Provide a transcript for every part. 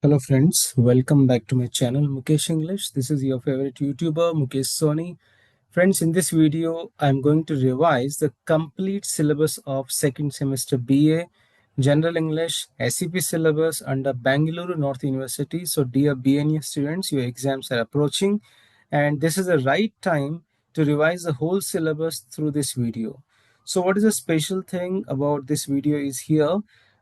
Hello friends, welcome back to my channel Mukesh English. This is your favorite YouTuber Mukesh Soni. Friends, in this video I'm going to revise the complete syllabus of second semester BA General English SEP syllabus under Bangalore North University. So dear BNE students, your exams are approaching and this is the right time to revise the whole syllabus through this video. So what is the special thing about this video is here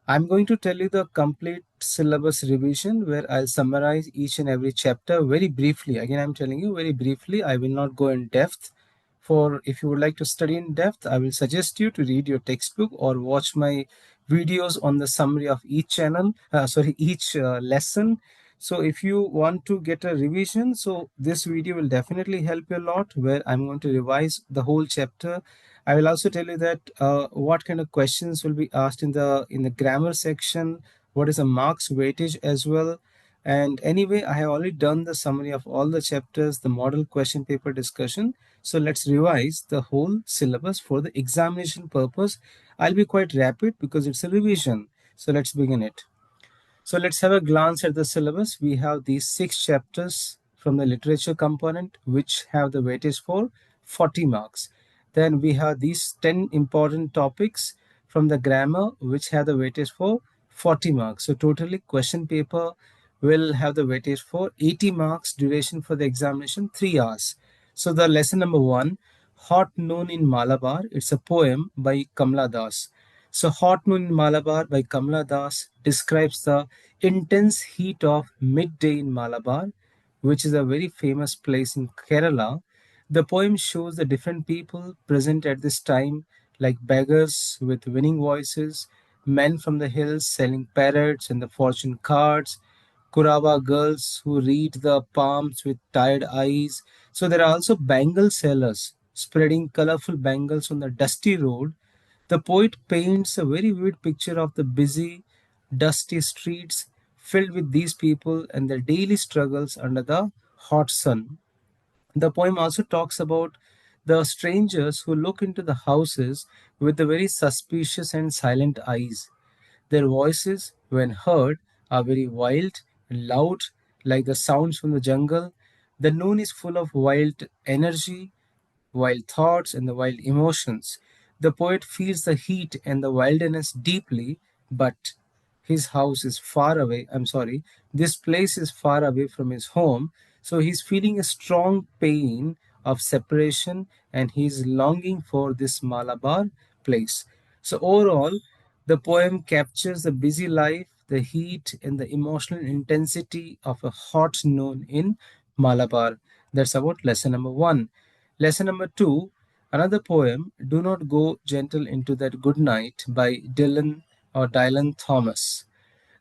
I'm going to tell you the complete syllabus revision where I'll summarize each and every chapter very briefly. Again, I'm telling you very briefly. I will not go in depth. For if you would like to study in depth, I will suggest you to read your textbook or watch my videos on the summary of each lesson. So if you want to get a revision, so this video will definitely help you a lot where I'm going to revise the whole chapter. I will also tell you that what kind of questions will be asked in the grammar section, what is the marks weightage as well. And anyway, I have already done the summary of all the chapters, the model question paper discussion. So let's revise the whole syllabus for the examination purpose. I'll be quite rapid because it's a revision. So let's begin it. So let's have a glance at the syllabus. We have these 6 chapters from the literature component, which have the weightage for 40 marks. Then we have these 10 important topics from the grammar, which have the weightage for 40 marks. So totally question paper will have the weightage for 80 marks, duration for the examination 3 hours. So the lesson number 1, Hot Noon in Malabar. It's a poem by Kamala Das. So, Hot Noon in Malabar by Kamala Das describes the intense heat of midday in Malabar, which is a very famous place in Kerala. The poem shows the different people present at this time, like beggars with winning voices, men from the hills selling parrots and the fortune cards, Kurawa girls who read the palms with tired eyes. So there are also bangle sellers spreading colorful bangles on the dusty road. The poet paints a very vivid picture of the busy, dusty streets filled with these people and their daily struggles under the hot sun. The poem also talks about the strangers who look into the houses with the very suspicious and silent eyes. Their voices, when heard, are very wild and loud, like the sounds from the jungle. The noon is full of wild energy, wild thoughts, and the wild emotions. The poet feels the heat and the wilderness deeply, but his house is far away. I'm sorry, this place is far away from his home. So he's feeling a strong pain of separation and he's longing for this Malabar place. So, overall, the poem captures the busy life, the heat, and the emotional intensity of a hot noon in Malabar. That's about lesson number 1. Lesson number 2, another poem, Do Not Go Gentle Into That Good Night by Dylan Thomas.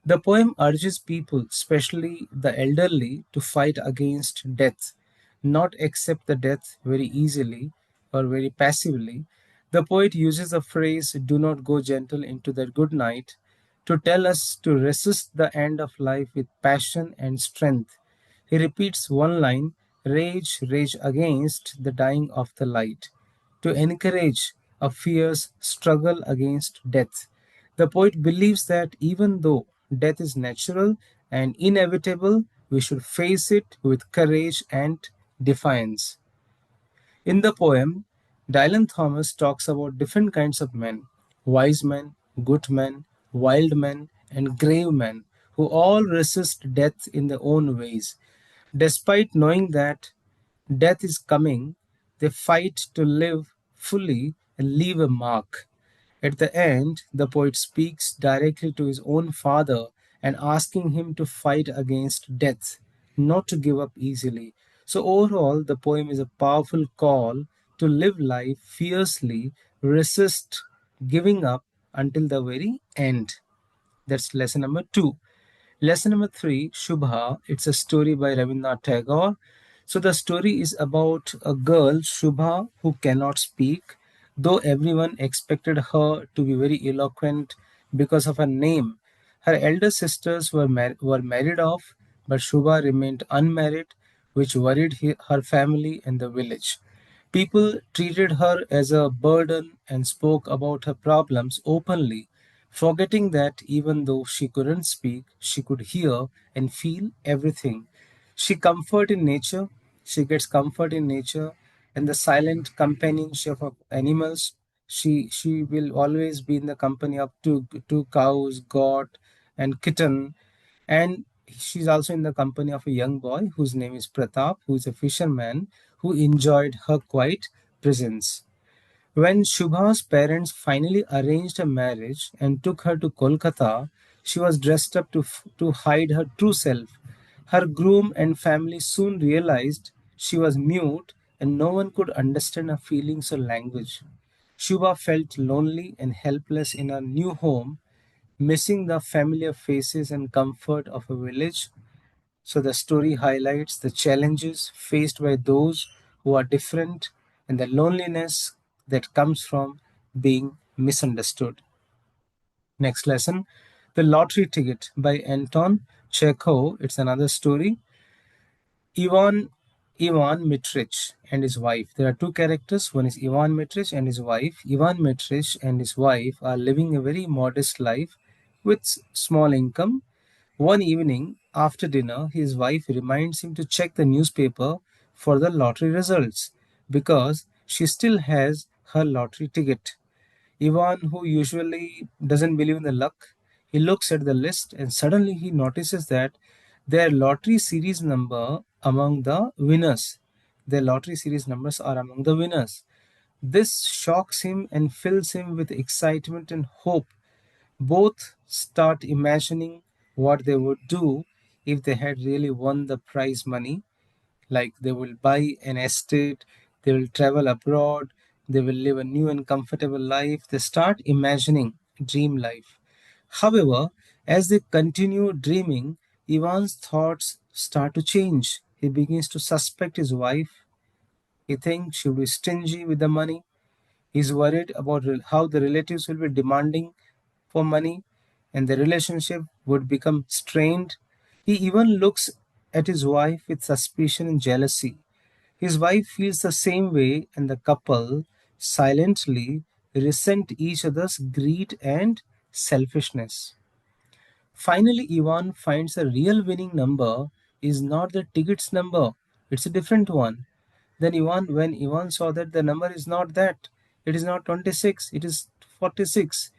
The poem urges people, especially the elderly, to fight against death, not accept the death very easily or very passively. The poet uses the phrase, Do not go gentle into that good night, to tell us to resist the end of life with passion and strength. He repeats one line, Rage, rage against the dying of the light, to encourage a fierce struggle against death. The poet believes that even though death is natural and inevitable, we should face it with courage and defiance. In the poem, Dylan Thomas talks about different kinds of men: wise men, good men, wild men, and grave men who all resist death in their own ways. Despite knowing that death is coming, they fight to live fully and leave a mark. At the end, the poet speaks directly to his own father and asking him to fight against death, not to give up easily. So, overall, the poem is a powerful call to live life fiercely, resist giving up until the very end. That's lesson number 2. Lesson number 3, Shubha. It's a story by Rabindranath Tagore. So the story is about a girl, Shubha, who cannot speak, though everyone expected her to be very eloquent because of her name. Her elder sisters were married off, but Shubha remained unmarried, which worried her family and the village. People treated her as a burden and spoke about her problems openly. forgetting that even though she couldn't speak, she could hear and feel everything. She comfort in nature, she gets comfort in nature and the silent companionship of animals. She will always be in the company of two cows, goat, and kitten, and she's also in the company of a young boy whose name is Pratap, who is a fisherman who enjoyed her quiet presence. When Shubha's parents finally arranged a marriage and took her to Kolkata, she was dressed up to hide her true self. Her groom and family soon realized she was mute and no one could understand her feelings or language. Shubha felt lonely and helpless in her new home, missing the familiar faces and comfort of a village. So the story highlights the challenges faced by those who are different and the loneliness that comes from being misunderstood. Next lesson, The Lottery Ticket by Anton Chekhov. It's another story. Ivan Ivan Mitrich and his wife. There are two characters. One is Ivan Mitrich and his wife. Ivan Mitrich and his wife are living a very modest life with small income. One evening, after dinner, his wife reminds him to check the newspaper for the lottery results because she still has her lottery ticket. Ivan, who usually doesn't believe in the luck, he looks at the list and suddenly he notices that their lottery series number among the winners. Their lottery series numbers are among the winners. This shocks him and fills him with excitement and hope. Both start imagining what they would do if they had really won the prize money. Like they will buy an estate, they will travel abroad, they will live a new and comfortable life. They start imagining dream life. However, as they continue dreaming, Ivan's thoughts start to change. He begins to suspect his wife. He thinks she will be stingy with the money. He's worried about how the relatives will be demanding for money and the relationship would become strained. He even looks at his wife with suspicion and jealousy. His wife feels the same way, and the couple silently resent each other's greed and selfishness. Finally, Ivan finds the real winning number is not the ticket's number, it's a different one. Then when Ivan saw that the number is not that, it is not 26, it is 46,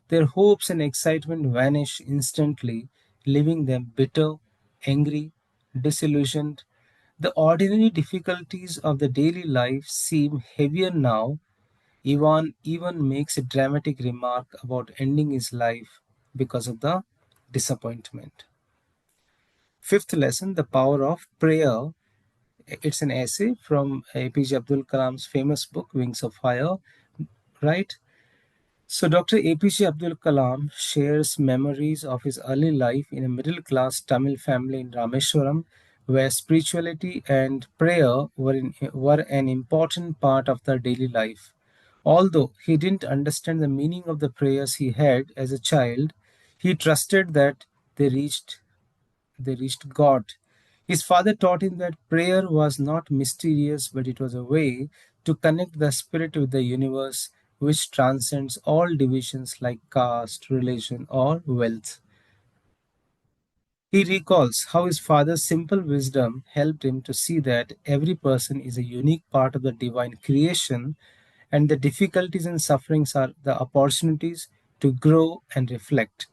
their hopes and excitement vanish instantly, leaving them bitter, angry, disillusioned. The ordinary difficulties of the daily life seem heavier now. Ivan even makes a dramatic remark about ending his life because of the disappointment. Fifth lesson, The Power of Prayer. It's an essay from A.P.J. Abdul Kalam's famous book, Wings of Fire, right? So, Dr. A.P.J. Abdul Kalam shares memories of his early life in a middle class Tamil family in Rameswaram, where spirituality and prayer were an important part of their daily life. Although he didn't understand the meaning of the prayers he had as a child, he trusted that they reached they reached God. His father taught him that prayer was not mysterious, but it was a way to connect the spirit with the universe, which transcends all divisions like caste, religion, or wealth. He recalls how his father's simple wisdom helped him to see that every person is a unique part of the divine creation, and the difficulties and sufferings are the opportunities to grow and reflect.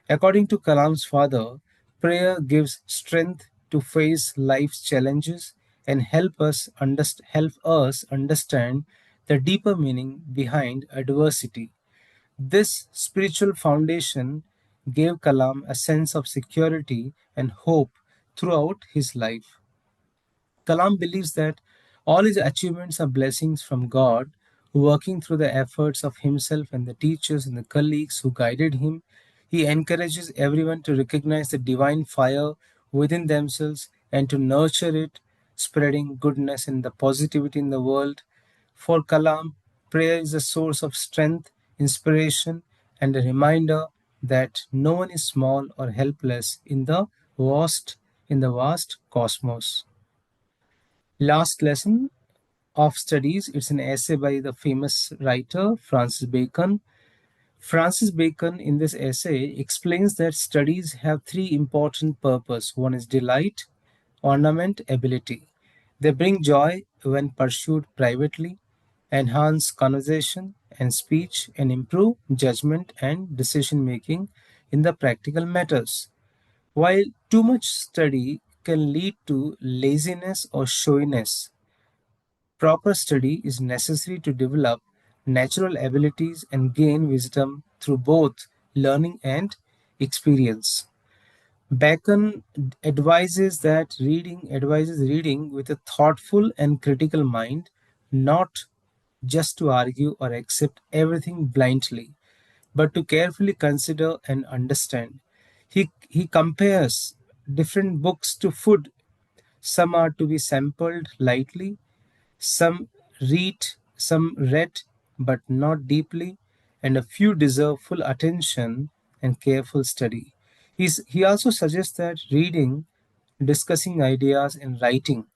According to Kalam's father, prayer gives strength to face life's challenges and help us understand the deeper meaning behind adversity. This spiritual foundation gave Kalam a sense of security and hope throughout his life. Kalam believes that all his achievements are blessings from God, working through the efforts of himself and the teachers and the colleagues who guided him. He encourages everyone to recognize the divine fire within themselves and to nurture it, spreading goodness and the positivity in the world. For Kalam, prayer is a source of strength, inspiration, and a reminder that no one is small or helpless in the vast cosmos. Last lesson of studies, it's an essay by the famous writer Francis Bacon. Francis Bacon in this essay explains that studies have three important purposes. One is delight, ornament, ability. They bring joy when pursued privately, enhance conversation and speech, and improve judgment and decision making in the practical matters. While too much study can lead to laziness or showiness, proper study is necessary to develop natural abilities and gain wisdom through both learning and experience. Bacon advises reading with a thoughtful and critical mind, not just to argue or accept everything blindly, but to carefully consider and understand. He compares different books to food. Some are to be sampled lightly, some some read but not deeply, and a few deserve full attention and careful study. He also suggests that reading, discussing ideas, and writing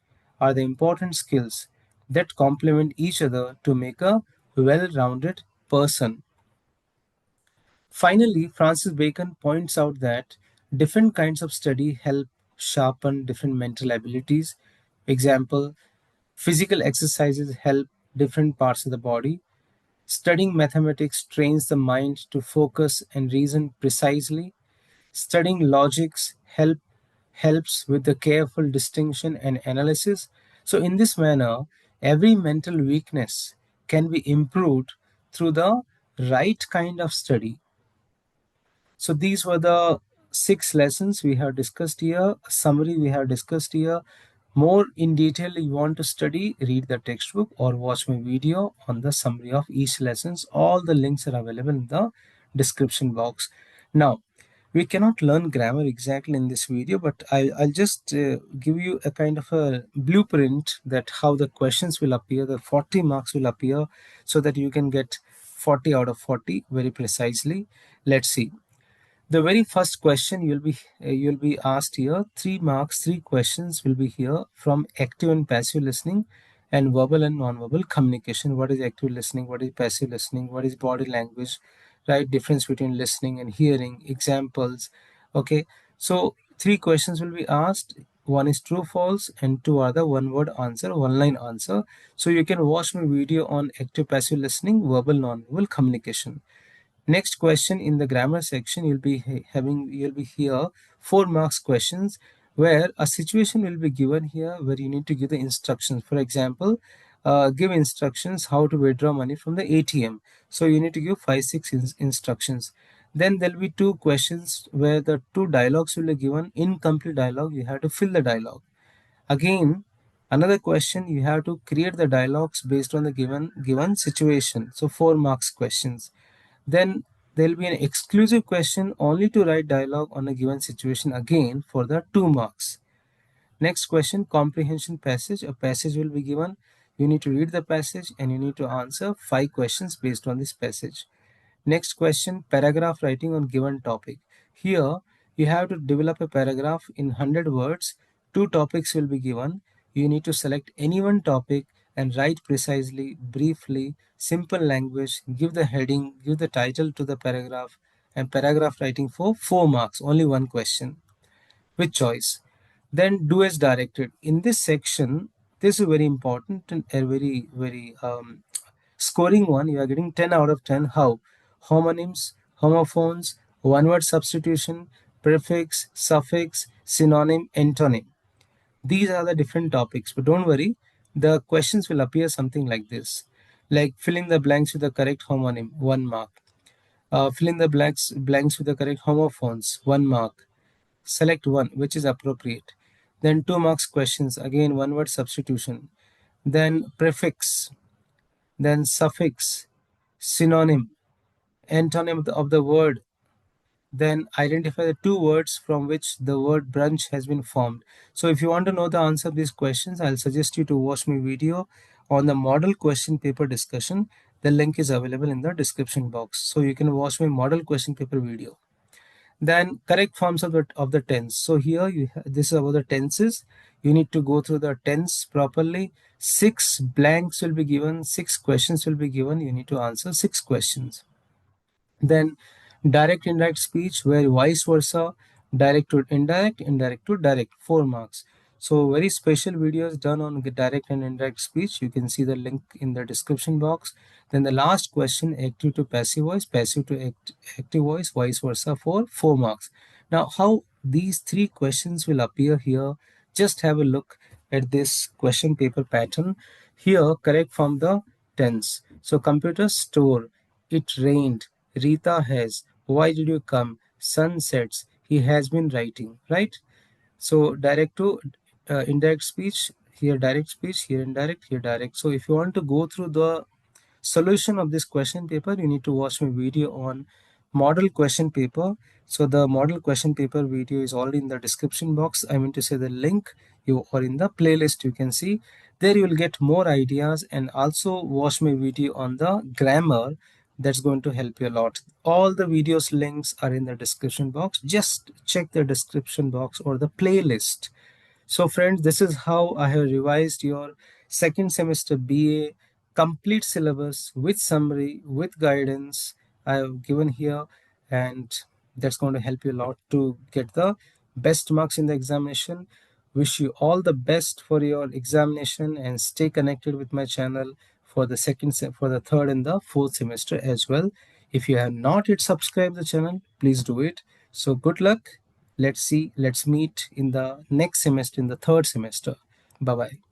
are the important skills that complement each other to make a well rounded person. Finally, Francis Bacon points out that different kinds of study help sharpen different mental abilities. Example, physical exercises help different parts of the body. Studying mathematics trains the mind to focus and reason precisely. Studying logics helps with the careful distinction and analysis. So in this manner, every mental weakness can be improved through the right kind of study. So these were the 6 lessons we have discussed here, a summary we have discussed here. More in detail you want to study, read the textbook or watch my video on the summary of each lessons. All the links are available in the description box. Now, we cannot learn grammar exactly in this video, but I'll just give you a kind of a blueprint that how the questions will appear, the 40 marks will appear, so that you can get 40 out of 40 very precisely. Let's see. The very first question you'll be asked here, 3 marks, 3 questions will be here from active and passive listening and verbal and non-verbal communication. What is active listening? What is passive listening? What is body language? Right? Difference between listening and hearing. Examples. Okay. So 3 questions will be asked. One is true, false, and two are the one-word answer, one-line answer. So you can watch my video on active passive listening, verbal non-verbal communication. Next question in the grammar section, you'll be here 4 marks questions where a situation will be given here where you need to give the instructions. For example, give instructions how to withdraw money from the ATM. So you need to give 5, 6 instructions. Then there'll be 2 questions where the 2 dialogues will be given. Incomplete dialogue, you have to fill the dialogue. Again, another question, you have to create the dialogues based on the given situation. So 4 marks questions. Then there will be an exclusive question only to write dialogue on a given situation again for the 2 marks. Next question, comprehension passage. A passage will be given. You need to read the passage and you need to answer 5 questions based on this passage. Next question, paragraph writing on given topic. Here, you have to develop a paragraph in 100 words. 2 topics will be given. You need to select any one topic and write precisely, briefly, simple language, give the heading, give the title to the paragraph, and paragraph writing for 4 marks, only one question with choice. Then do as directed. In this section, this is very important and a very scoring one. You are getting 10 out of 10. How? Homonyms, homophones, one word substitution, prefix, suffix, synonym, antonym. These are the different topics, but don't worry, the questions will appear something like this. Like fill in the blanks with the correct homonym, 1 mark. Fill in the blanks with the correct homophones, 1 mark. Select one which is appropriate. Then 2 marks questions, again one word substitution. Then prefix, then suffix, synonym, antonym of the word. Then identify the 2 words from which the word brunch has been formed. So if you want to know the answer of these questions, I'll suggest you to watch my video on the model question paper discussion. The link is available in the description box. So you can watch my model question paper video. Then correct forms of the tense. So here this is about the tenses. You need to go through the tense properly. 6 blanks will be given, 6 questions will be given. You need to answer 6 questions. Then direct indirect speech, where vice versa, direct to indirect, indirect to direct, 4 marks. So very special videos done on direct and indirect speech. You can see the link in the description box. Then the last question, active to passive voice, passive to active voice, vice versa, for 4 marks. Now how these 3 questions will appear here, just have a look at this question paper pattern. Here correct from the tense. So computer store, it rained, Rita has, why did you come, sun sets, he has been writing, right? So direct to indirect speech, here direct speech, here indirect, here direct. So if you want to go through the solution of this question paper, you need to watch my video on model question paper. So the model question paper video is already in the description box. I mean to say the link, you or in the playlist, you can see there you will get more ideas. And also watch my video on the grammar, that's going to help you a lot. All the videos links are in the description box. Just check the description box or the playlist. So friends, this is how I have revised your second semester BA complete syllabus with summary, with guidance I have given here, and that's going to help you a lot to get the best marks in the examination. Wish you all the best for your examination, and stay connected with my channel for the for the third and the fourth semester as well. If you have not yet subscribed the channel, please do it. So good luck. Let's meet in the next semester, in the third semester. Bye bye.